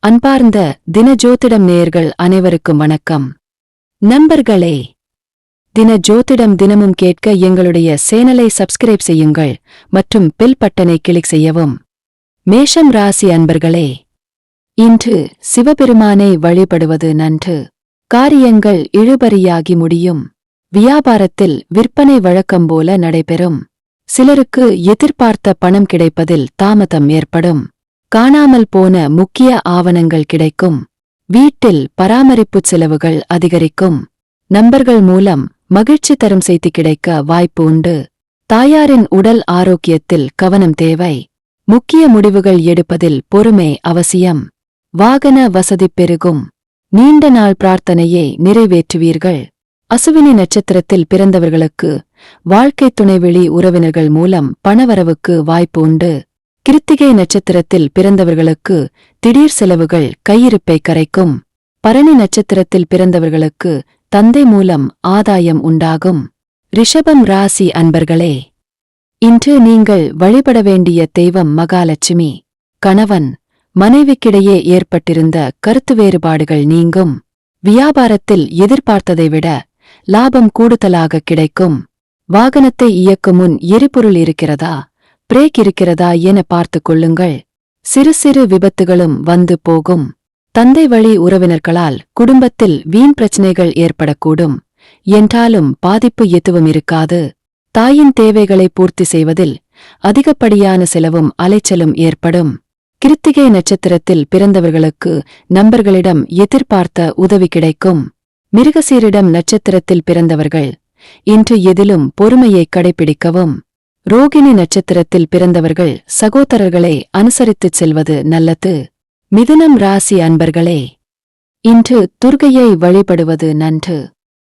அன்பார்ந்த தினஜோதிடம் நேயர்கள் அனைவருக்கும் வணக்கம். நண்பர்களே, தினஜோதிடம் தினமும் கேட்க எங்களுடைய சேனலை சப்ஸ்கிரைப் செய்யுங்கள் மற்றும் பெல் பட்டனை கிளிக் செய்யவும். மேஷம் ராசி அன்பர்களே, இன்று சிவபெருமானை வழிபடுவது நன்று. காரியங்கள் இழுபறியாகி முடியும். வியாபாரத்தில் விற்பனை வழக்கம்போல நடைபெறும். சிலருக்கு எதிர்பார்த்த பணம் கிடைப்பதில் தாமதம் ஏற்படும். காணாமல் போன முக்கிய ஆவணங்கள் கிடைக்கும். வீட்டில் பராமரிப்புச் செலவுகள் அதிகரிக்கும். நண்பர்கள் மூலம் மகிழ்ச்சி தரும் செய்தி கிடைக்க வாய்ப்பு உண்டு. தாயாரின் உடல் ஆரோக்கியத்தில் கவனம் தேவை. முக்கிய முடிவுகள் எடுப்பதில் பொறுமை அவசியம். வாகன வசதி பெருகும். நீண்ட நாள் பிரார்த்தனையை நிறைவேற்றுவீர்கள். அசுவினி நட்சத்திரத்தில் பிறந்தவர்களுக்கு வாழ்க்கை துணைவெளி உறவினர்கள் மூலம் பணவரவுக்கு வாய்ப்பு உண்டு. கிருத்திகை நட்சத்திரத்தில் பிறந்தவர்களுக்கு திடீர் செலவுகள் கையிருப்பை கரைக்கும். பரணி நட்சத்திரத்தில் பிறந்தவர்களுக்கு தந்தை மூலம் ஆதாயம் உண்டாகும். ரிஷபம் ராசி அன்பர்களே, இன்று நீங்கள் வழிபட வேண்டிய தெய்வம் மகாலட்சுமி. கணவன் மனைவிக்கிடையே ஏற்பட்டிருந்த கருத்து வேறுபாடுகள் நீங்கும். வியாபாரத்தில் எதிர்பார்த்ததை விட லாபம் கூடுதலாக கிடைக்கும். வாகனத்தை இயக்கும் முன் எரிபொருள் இருக்கிறதா, பிரேக் இருக்கிறதா என பார்த்துக் கொள்ளுங்கள். சிறு சிறு விபத்துகளும் வந்து போகும். தந்தை வழி உறவினர்களால் குடும்பத்தில் வீண் பிரச்சினைகள் ஏற்படக்கூடும். என்றாலும் பாதிப்பு எதுவும் இருக்காது. தாயின் தேவைகளை பூர்த்தி செய்வதில் அதிகப்படியான செலவும் அலைச்சலும் ஏற்படும். கிருத்திகை நட்சத்திரத்தில் பிறந்தவர்களுக்கு நண்பர்களிடம் எதிர்பார்த்த உதவி கிடைக்கும். மிருகசீரிடம் நட்சத்திரத்தில் பிறந்தவர்கள் இன்று எதிலும் பொறுமையை கடைபிடிக்கவும். ரோகிணி நட்சத்திரத்தில் பிறந்தவர்கள் சகோதரர்களை அனுசரித்துச் செல்வது நல்லது. மிதுனம் ராசி அன்பர்களே, இன்று துர்க்கையை வழிபடுவது நன்று.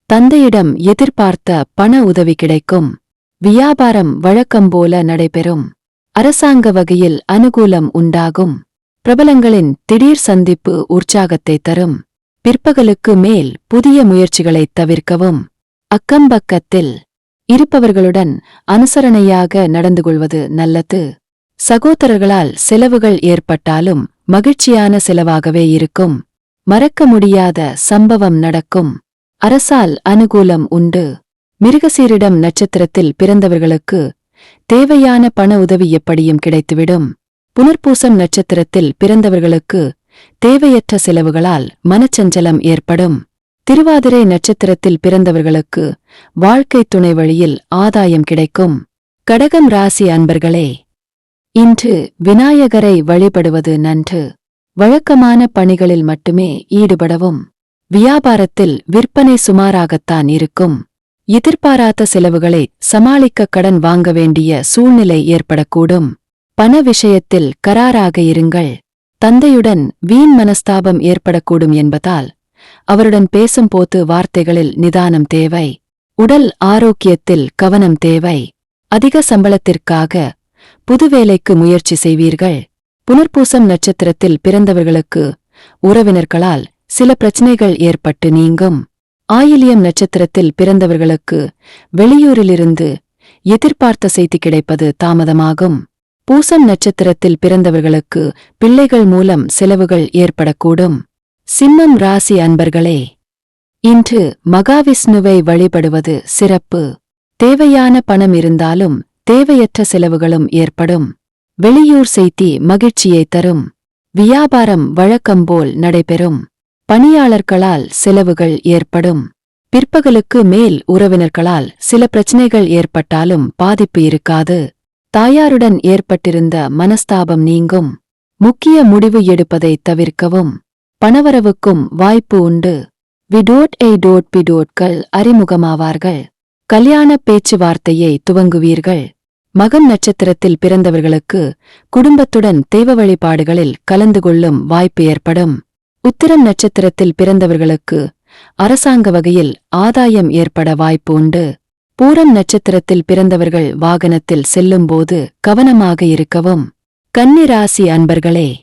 தந்தையிடம் எதிர்பார்த்த பண உதவி கிடைக்கும். வியாபாரம் வழக்கம்போல நடைபெறும். அரசாங்க வகையில் அனுகூலம் உண்டாகும். பிரபலங்களின் திடீர் சந்திப்பு உற்சாகத்தை தரும். பிற்பகலுக்கு மேல் புதிய முயற்சிகளைத் தவிர்க்கவும். அக்கம்பக்கத்தில் இருப்பவர்களுடன் அனுசரணையாக நடந்து கொள்வது நல்லது. சகோதரர்களால் செலவுகள் ஏற்பட்டாலும் மகிழ்ச்சியான செலவாகவே இருக்கும். மறக்க முடியாத சம்பவம் நடக்கும். அரசால் அனுகூலம் உண்டு. மிருகசீரிடம் நட்சத்திரத்தில் பிறந்தவர்களுக்கு தேவையான பண உதவி எப்படியும் கிடைத்துவிடும். புனர்பூசம் நட்சத்திரத்தில் பிறந்தவர்களுக்கு தேவையற்ற செலவுகளால் மனச்சஞ்சலம் ஏற்படும். திருவாதிரை நட்சத்திரத்தில் பிறந்தவர்களுக்கு வாழ்க்கை துணை வழியில் ஆதாயம் கிடைக்கும். கடகம் ராசி அன்பர்களே, இன்று விநாயகரை வழிபடுவது நன்று. வழக்கமான பணிகளில் மட்டுமே ஈடுபடவும். வியாபாரத்தில் விற்பனை சுமாராகத்தான் இருக்கும். எதிர்பாராத செலவுகளை சமாளிக்க கடன் வாங்க வேண்டிய சூழ்நிலை ஏற்படக்கூடும். பண விஷயத்தில் கராராக இருங்கள். தந்தையுடன் வீண் மனஸ்தாபம் ஏற்படக்கூடும் என்பதால் அவருடன் பேசும்போது வார்த்தைகளில் நிதானம் தேவை. உடல் ஆரோக்கியத்தில் கவனம் தேவை. அதிக சம்பளத்திற்காக புது வேலைக்கு முயற்சி செய்வீர்கள். புனர்பூசம் நட்சத்திரத்தில் பிறந்தவர்களுக்கு உறவினர்களால் சில பிரச்சினைகள் ஏற்பட்டு நீங்கும். ஆயில்யம் நட்சத்திரத்தில் பிறந்தவர்களுக்கு வெளியூரிலிருந்து எதிர்பார்த்த செய்தி கிடைப்பது தாமதமாகும். பூசம் நட்சத்திரத்தில் பிறந்தவர்களுக்கு பிள்ளைகள் மூலம் செலவுகள் ஏற்படக்கூடும். சிம்மம் ராசி அன்பர்களே, இன்று மகாவிஷ்ணுவை வழிபடுவது சிறப்பு. தேவையான பணம் இருந்தாலும் தேவையற்ற செலவுகளும் ஏற்படும். வெளியூர் செய்தி மகிழ்ச்சியை தரும். வியாபாரம் வழக்கம்போல் நடைபெறும். பணியாளர்களால் செலவுகள் ஏற்படும். பிற்பகலுக்கு மேல் உறவினர்களால் சில பிரச்சினைகள் ஏற்பட்டாலும் பாதிப்பு இருக்காது. தாயாருடன் ஏற்பட்டிருந்த மனஸ்தாபம் நீங்கும். முக்கிய முடிவு எடுப்பதை தவிர்க்கவும். பணவரவுக்கும் வாய்ப்பு உண்டு. விடோட்கள் அறிமுகமாவார்கள். கல்யாண பேச்சுவார்த்தையை துவங்குவீர்கள். மகம் நட்சத்திரத்தில் பிறந்தவர்களுக்கு குடும்பத்துடன் தெய்வ வழிபாடுகளில் கலந்து கொள்ளும் வாய்ப்பு ஏற்படும். உத்திரம் நட்சத்திரத்தில் பிறந்தவர்களுக்கு அரசாங்க வகையில் ஆதாயம் ஏற்பட வாய்ப்பு உண்டு. பூரம் நட்சத்திரத்தில் பிறந்தவர்கள் வாகனத்தில் செல்லும்போது கவனமாக இருக்கவும். கன்னி ராசி அன்பர்களே,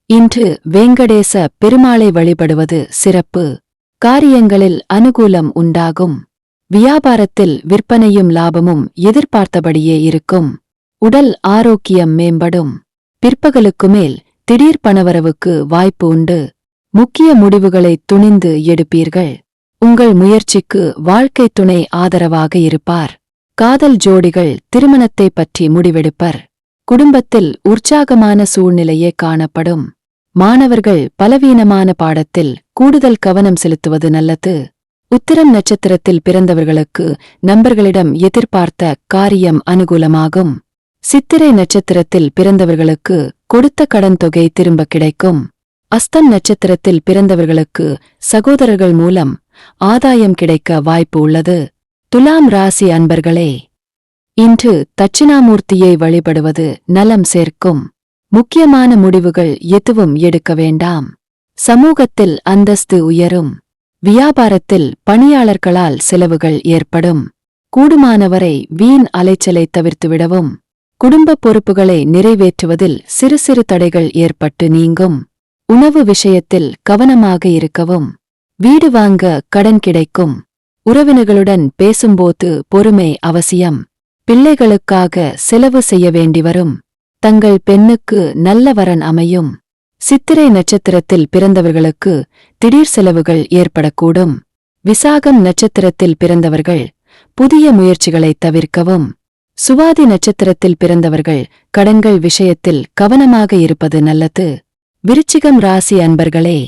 இன்று வேங்கடேச பெருமாளை வழிபடுவது சிறப்பு. காரியங்களில் அனுகூலம் உண்டாகும். வியாபாரத்தில் விற்பனையும் லாபமும் எதிர்பார்த்தபடியே இருக்கும். உடல் ஆரோக்கியம் மேம்படும். பிற்பகலுக்கு மேல் திடீர் பணவரவுக்கு வாய்ப்பு உண்டு. முக்கிய முடிவுகளை துணிந்து எடுப்பீர்கள். உங்கள் முயற்சிக்கு வாழ்க்கை துணை ஆதரவாக இருப்பார். காதல் ஜோடிகள் திருமணத்தை பற்றி முடிவெடுப்பர். குடும்பத்தில் உற்சாகமான சூழ்நிலையே காணப்படும். மாணவர்கள் பலவீனமான பாடத்தில் கூடுதல் கவனம் செலுத்துவது நல்லது. உத்திரம் நட்சத்திரத்தில் பிறந்தவர்களுக்கு நண்பர்களிடம் எதிர்பார்த்த காரியம் அனுகூலமாகும். சித்திரை நட்சத்திரத்தில் பிறந்தவர்களுக்கு கொடுத்த கடன் தொகை திரும்ப கிடைக்கும். அஸ்தம் நட்சத்திரத்தில் பிறந்தவர்களுக்கு சகோதரர்கள் மூலம் ஆதாயம் கிடைக்க வாய்ப்பு உள்ளது. துலாம் ராசி அன்பர்களே, இன்று தட்சிணாமூர்த்தியை வழிபடுவது நலம் சேர்க்கும். முக்கியமான முடிவுகள் எதுவும் எடுக்க வேண்டாம். சமூகத்தில் அந்தஸ்து உயரும். வியாபாரத்தில் பணியாளர்களால் செலவுகள் ஏற்படும். கூடுமானவரை வீண் அலைச்சலை தவிர்த்துவிடவும். குடும்ப பொறுப்புகளை நிறைவேற்றுவதில் சிறு சிறு தடைகள் ஏற்பட்டு நீங்கும். உணவு விஷயத்தில் கவனமாக இருக்கவும். வீடு வாங்க கடன் கிடைக்கும். உறவினர்களுடன் பேசும்போது பொறுமை அவசியம். பிள்ளைகளுக்காக செலவு செய்ய வேண்டி வரும். தங்கள் பெண்ணுக்கு நல்ல வரன் அமையும். சித்திரை நட்சத்திரத்தில் பிறந்தவர்களுக்கு திடீர் செலவுகள் ஏற்படக்கூடும். விசாகம் நட்சத்திரத்தில் பிறந்தவர்கள் புதிய முயற்சிகளை தவிர்க்கவும். சுவாதி நட்சத்திரத்தில் பிறந்தவர்கள் கடன்கள் விஷயத்தில் கவனமாக இருப்பது நல்லது. விருச்சிகம் ராசி அன்பர்களே,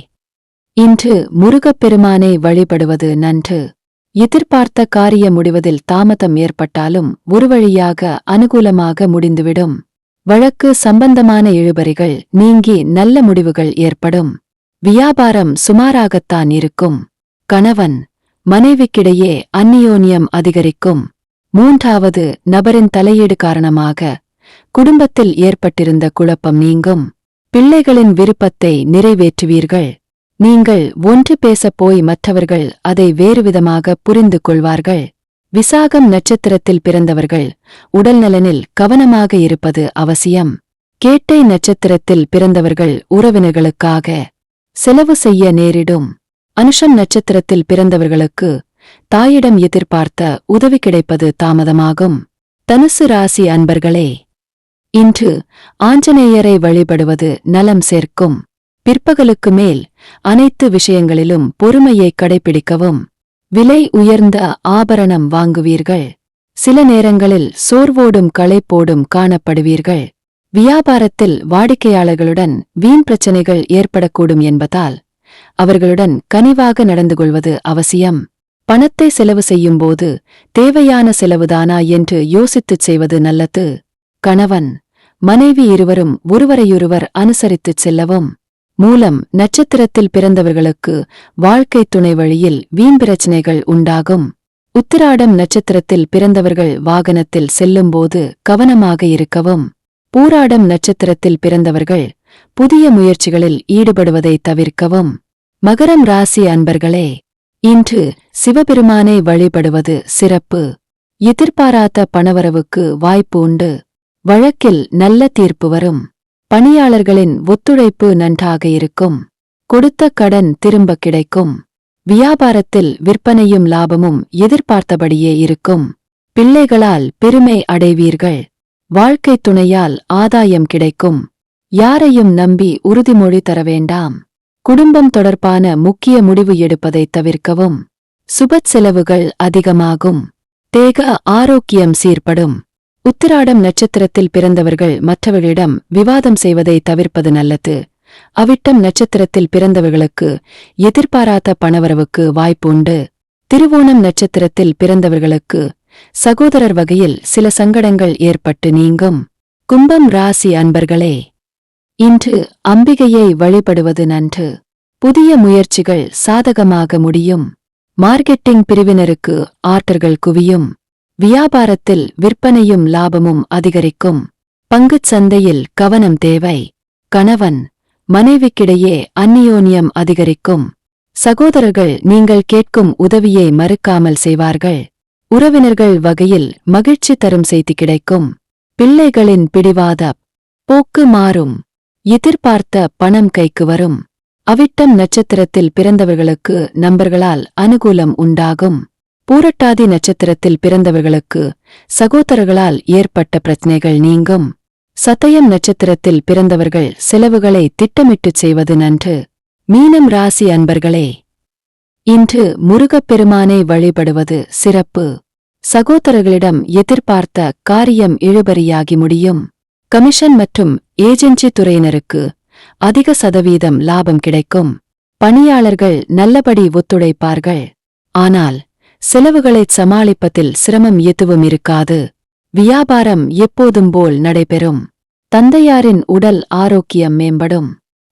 இன்று முருகப்பெருமானை வழிபடுவது நன்று. எதிர்பார்த்த காரிய முடிவதில் தாமதம் ஏற்பட்டாலும் ஒரு வழியாக அனுகூலமாக முடிந்துவிடும். வழக்கு சம்பந்தமான இழுபறிகள் நீங்கி நல்ல முடிவுகள் ஏற்படும். வியாபாரம் சுமாராகத்தான் இருக்கும். கணவன் மனைவிக்கிடையே அந்நியோன்யம் அதிகரிக்கும். மூன்றாவது நபரின் தலையீடு காரணமாக குடும்பத்தில் ஏற்பட்டிருந்த குழப்பம் நீங்கும். பிள்ளைகளின் விருப்பத்தை நிறைவேற்றுவீர்கள். நீங்கள் ஒன்று பேசப் போய் மற்றவர்கள் அதை வேறுவிதமாக புரிந்து கொள்வார்கள். விசாகம் நட்சத்திரத்தில் பிறந்தவர்கள் உடல்நலனில் கவனமாக இருப்பது அவசியம். கேட்டை நட்சத்திரத்தில் பிறந்தவர்கள் உறவினர்களுக்காக செலவு செய்ய நேரிடும். அனுஷம் நட்சத்திரத்தில் பிறந்தவர்களுக்கு தாயிடம் எதிர்பார்த்த உதவி கிடைப்பது தாமதமாகும். தனுசு ராசி அன்பர்களே, இன்று ஆஞ்சநேயரை வழிபடுவது நலம் சேர்க்கும். பிற்பகலுக்கு மேல் அனைத்து விஷயங்களிலும் பொறுமையை கடைபிடிக்கவும். விலை உயர்ந்த ஆபரணம் வாங்குவீர்கள். சில நேரங்களில் சோர்வோடும் களைப்போடும் காணப்படுவீர்கள். வியாபாரத்தில் வாடிக்கையாளர்களுடன் வீண் பிரச்சனைகள் ஏற்படக்கூடும் என்பதால் அவர்களுடன் கனிவாக நடந்து கொள்வது அவசியம். பணத்தை செலவு செய்யும்போது தேவையான செலவுதானா என்று யோசித்துச் செய்வது நல்லது. கணவன் மனைவி இருவரும் ஒருவரையொருவர் அனுசரித்துச் செல்லவும். மூலம் நட்சத்திரத்தில் பிறந்தவர்களுக்கு வாழ்க்கை துணை வழியில் வீண் பிரச்சனைகள் உண்டாகும். உத்திராடம் நட்சத்திரத்தில் பிறந்தவர்கள் வாகனத்தில் செல்லும்போது கவனமாக இருக்கவும். பூராடம் நட்சத்திரத்தில் பிறந்தவர்கள் புதிய முயற்சிகளில் ஈடுபடுவதை தவிர்க்கவும். மகரம் ராசி அன்பர்களே, இன்று சிவபெருமானை வழிபடுவது சிறப்பு. எதிர்பாராத பணவரவுக்கு வாய்ப்பு உண்டு. வழக்கில் நல்ல தீர்ப்பு வரும். பணியாளர்களின் ஒத்துழைப்பு நன்றாக இருக்கும். கொடுத்த கடன் திரும்ப கிடைக்கும். வியாபாரத்தில் விற்பனையும் லாபமும் எதிர்பார்த்தபடியே இருக்கும். பிள்ளைகளால் பெருமை அடைவீர்கள். வாழ்க்கை துணையால் ஆதாயம் கிடைக்கும். யாரையும் நம்பி உறுதிமொழி தர வேண்டாம். குடும்பம் தொடர்பான முக்கிய முடிவு எடுப்பதை தவிர்க்கவும். சுபச் செலவுகள் அதிகமாகும். தேக ஆரோக்கியம் சீர்படும். உத்திராடம் நட்சத்திரத்தில் பிறந்தவர்கள் மற்றவர்களிடம் விவாதம் செய்வதை தவிர்ப்பது நல்லது. அவிட்டம் நட்சத்திரத்தில் பிறந்தவர்களுக்கு எதிர்பாராத பணவரவுக்கு வாய்ப்பு உண்டு. திருவோணம் நட்சத்திரத்தில் பிறந்தவர்களுக்கு சகோதரர் வகையில் சில சங்கடங்கள் ஏற்பட்டு நீங்கும். கும்பம் ராசி அன்பர்களே, இன்று அம்பிகையை வழிபடுவது நன்று. புதிய முயற்சிகள் சாதகமாக முடியும். மார்க்கெட்டிங் பிரிவினருக்கு ஆர்டர்கள் குவியும். வியாபாரத்தில் விற்பனையும் லாபமும் அதிகரிக்கும். பங்குச் சந்தையில் கவனம் தேவை. கணவன் மனைவிக்கிடையே அந்நியோன்யம் அதிகரிக்கும். சகோதரர்கள் நீங்கள் கேட்கும் உதவியை மறுக்காமல் செய்வார்கள். உறவினர்கள் வகையில் மகிழ்ச்சி தரும் செய்தி கிடைக்கும். பிள்ளைகளின் பிடிவாத போக்கு மாறும். எதிர்பார்த்த பணம் கைக்கு வரும். அவிட்டம் நட்சத்திரத்தில் பிறந்தவர்களுக்கு நண்பர்களால் அனுகூலம் உண்டாகும். பூரட்டாதி நட்சத்திரத்தில் பிறந்தவர்களுக்கு சகோதரர்களால் ஏற்பட்ட பிரச்சனைகள் நீங்கும். சதயம் நட்சத்திரத்தில் பிறந்தவர்கள் செலவுகளை திட்டமிட்டுச் செய்வது நன்று. மீனம் ராசி அன்பர்களே, இன்று முருகப்பெருமானை வழிபடுவது சிறப்பு. சகோதரர்களிடம் எதிர்பார்த்த காரியம் இழுபறியாகி முடியும். கமிஷன் மற்றும் ஏஜென்சி துறையினருக்கு அதிக சதவீதம் லாபம் கிடைக்கும். பணியாளர்கள் நல்லபடி ஒத்துழைப்பார்கள். ஆனால் செலவுகளைச் சமாளிப்பதில் சிரமம் எதுவும் இருக்காது. வியாபாரம் எப்போதும் போல் நடைபெறும். தந்தையாரின் உடல் ஆரோக்கியம் மேம்படும்.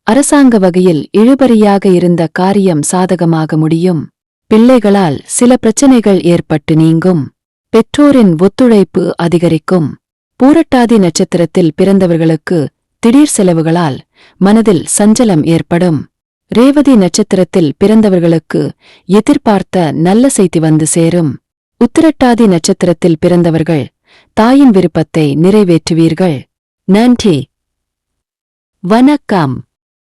அரசாங்க வகையில் இழுபறியாக இருந்த காரியம் சாதகமாக முடியும். பிள்ளைகளால் சில பிரச்சனைகள் ஏற்பட்டு நீங்கும். பெற்றோரின் ஒத்துழைப்பு அதிகரிக்கும். பூரட்டாதி நட்சத்திரத்தில் பிறந்தவர்களுக்கு திடீர் செலவுகளால் மனதில் சஞ்சலம் ஏற்படும். ரேவதி நட்சத்திரத்தில் பிறந்தவர்களுக்கு எதிர்பார்த்த நல்ல செய்தி வந்து சேரும். உத்திரட்டாதி நட்சத்திரத்தில் பிறந்தவர்கள் தாயின் விருப்பத்தை நிறைவேற்றுவீர்கள். நன்றி. வணக்கம்.